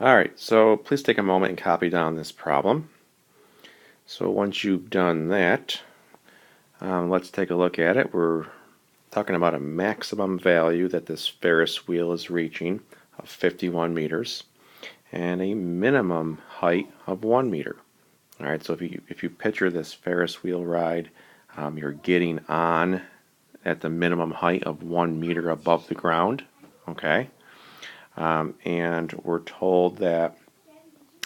Alright, so please take a moment and copy down this problem. So once you've done that, let's take a look at it. We're talking about a maximum value that this Ferris wheel is reaching of 51 meters and a minimum height of 1 meter. Alright, so if you picture this Ferris wheel ride, you're getting on at the minimum height of 1 meter above the ground. Okay, and we're told that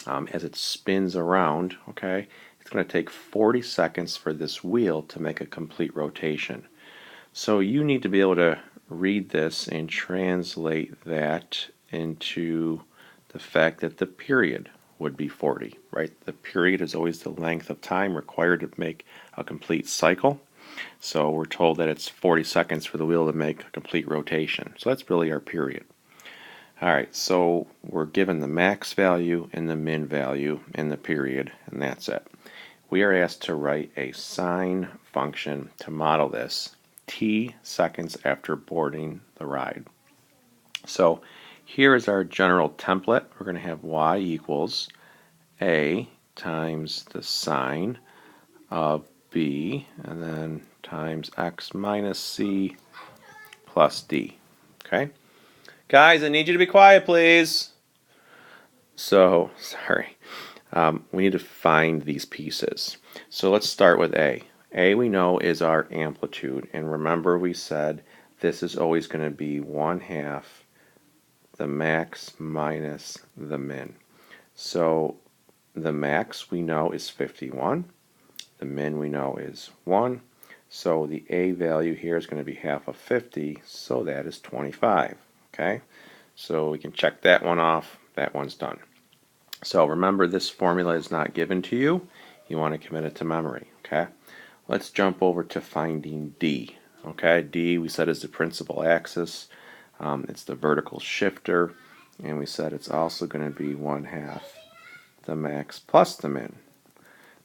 as it spins around, okay, it's going to take 40 seconds for this wheel to make a complete rotation. So you need to be able to read this and translate that into the fact that the period would be 40, right? The period is always the length of time required to make a complete cycle. So we're told that it's 40 seconds for the wheel to make a complete rotation. So that's really our period. Alright, so we're given the max value and the min value in the period, and that's it. We are asked to write a sine function to model this t seconds after boarding the ride. So here is our general template. We're going to have y equals a times the sine of b, and then times x minus c plus d. Okay? Guys, I need you to be quiet, please. So, sorry. We need to find these pieces. So let's start with A. A we know is our amplitude, and remember we said this is always going to be 1/2 the max minus the min. So the max we know is 51. The min we know is 1. So the A value here is going to be half of 50, so that is 25. Okay, so we can check that one off. That one's done. So remember, this formula is not given to you. You want to commit it to memory. Okay, let's jump over to finding D. Okay, D we said is the principal axis. It's the vertical shifter, and we said it's also going to be 1/2 the max plus the min.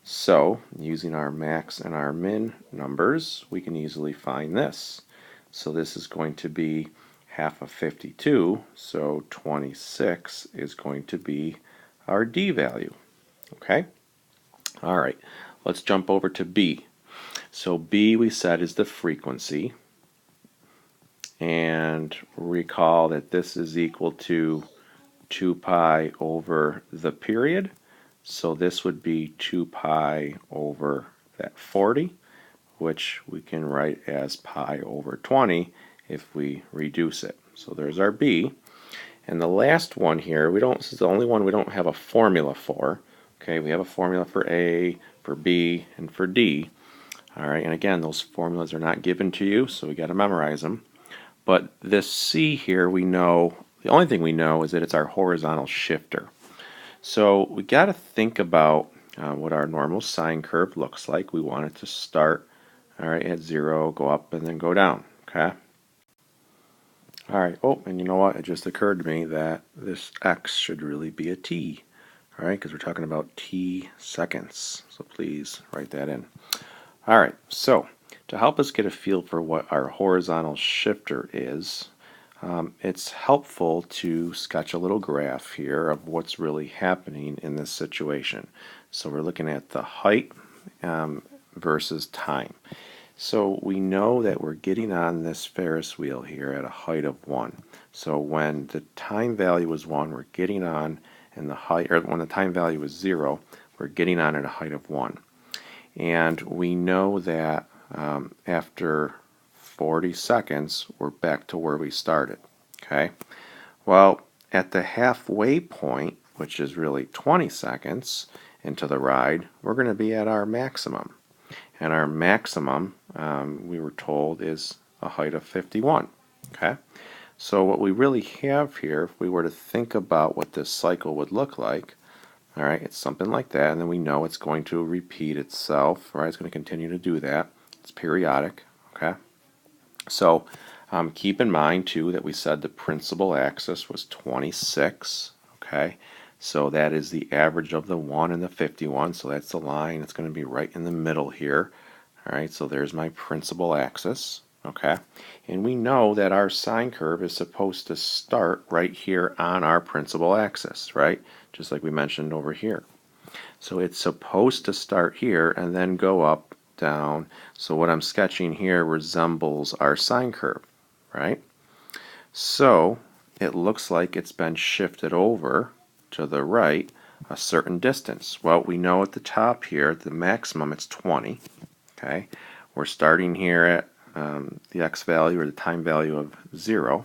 So using our max and our min numbers, we can easily find this. So this is going to be half of 52, so 26 is going to be our D value. Okay? Alright, let's jump over to B. So B we said is the frequency, and recall that this is equal to 2 pi over the period, so this would be 2 pi over that 40, which we can write as pi over 20 if we reduce it. So there's our B. And the last one here, this is the only one we don't have a formula for. Okay, we have a formula for A, for B, and for D. Alright, and again, those formulas are not given to you, so we got to memorize them. But this C here, we know, the only thing we know is that it's our horizontal shifter. So we got to think about what our normal sine curve looks like. We want it to start at 0, go up, and then go down. Okay. Alright, oh, and you know what? It just occurred to me that this x should really be a t. Alright, because we're talking about t seconds. So please write that in. Alright, so to help us get a feel for what our horizontal shifter is, it's helpful to sketch a little graph here of what's really happening in this situation. So we're looking at the height versus time. So we know that we're getting on this Ferris wheel here at a height of 1. So when the time value is 1, we're getting on, and the height, or when the time value is 0, we're getting on at a height of 1. And we know that after 40 seconds, we're back to where we started. Okay. Well, at the halfway point, which is really 20 seconds into the ride, we're going to be at our maximum. And our maximum, we were told, is a height of 51. Okay, so what we really have here, if we were to think about what this cycle would look like, all right, it's something like that, and then we know it's going to repeat itself. Right, it's going to continue to do that. It's periodic. Okay, so keep in mind too that we said the principal axis was 26. Okay. So that is the average of the 1 and the 51, so that's the line. It's going to be right in the middle here. Alright, so there's my principal axis. Okay, and we know that our sine curve is supposed to start right here on our principal axis, right? Just like we mentioned over here. So it's supposed to start here and then go up, down. So what I'm sketching here resembles our sine curve, right? So it looks like it's been shifted over to the right a certain distance. Well, we know at the top here, the maximum, it's 20. Okay, we're starting here at the x value or the time value of 0.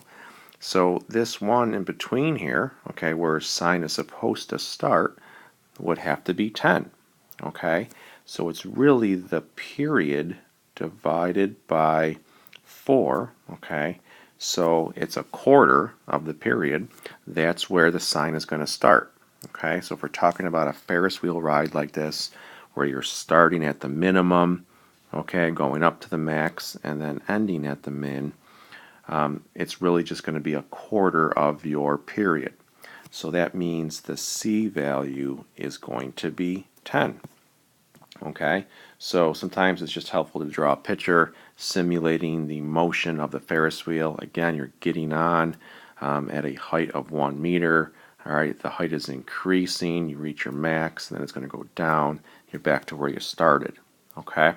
So this one in between here, okay, where sine is supposed to start, would have to be 10. Okay, so it's really the period divided by 4. Okay, so it's a quarter of the period. That's where the sine is going to start. Okay, so if we're talking about a Ferris wheel ride like this, where you're starting at the minimum, okay, going up to the max, and then ending at the min, it's really just going to be a quarter of your period. So that means the C value is going to be 10. Okay, so sometimes it's just helpful to draw a picture simulating the motion of the Ferris wheel. Again, you're getting on at a height of 1 meter. All right, the height is increasing. You reach your max, and then it's going to go down. You're back to where you started. Okay,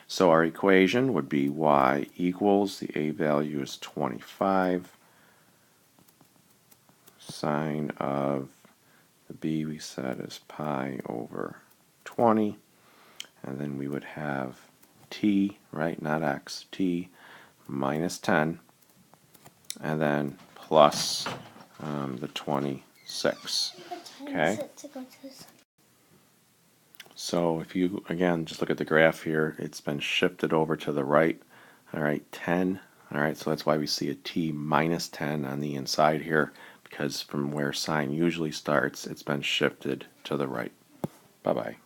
so our equation would be y equals, the A value is 25, sine of the B we said is pi over 20, and then we would have t, right, not x, t minus 10, and then plus the 26. Okay? So if you, again, just look at the graph here, it's been shifted over to the right. All right, 10. All right, so that's why we see a t minus 10 on the inside here, because from where sine usually starts, it's been shifted to the right. Bye-bye.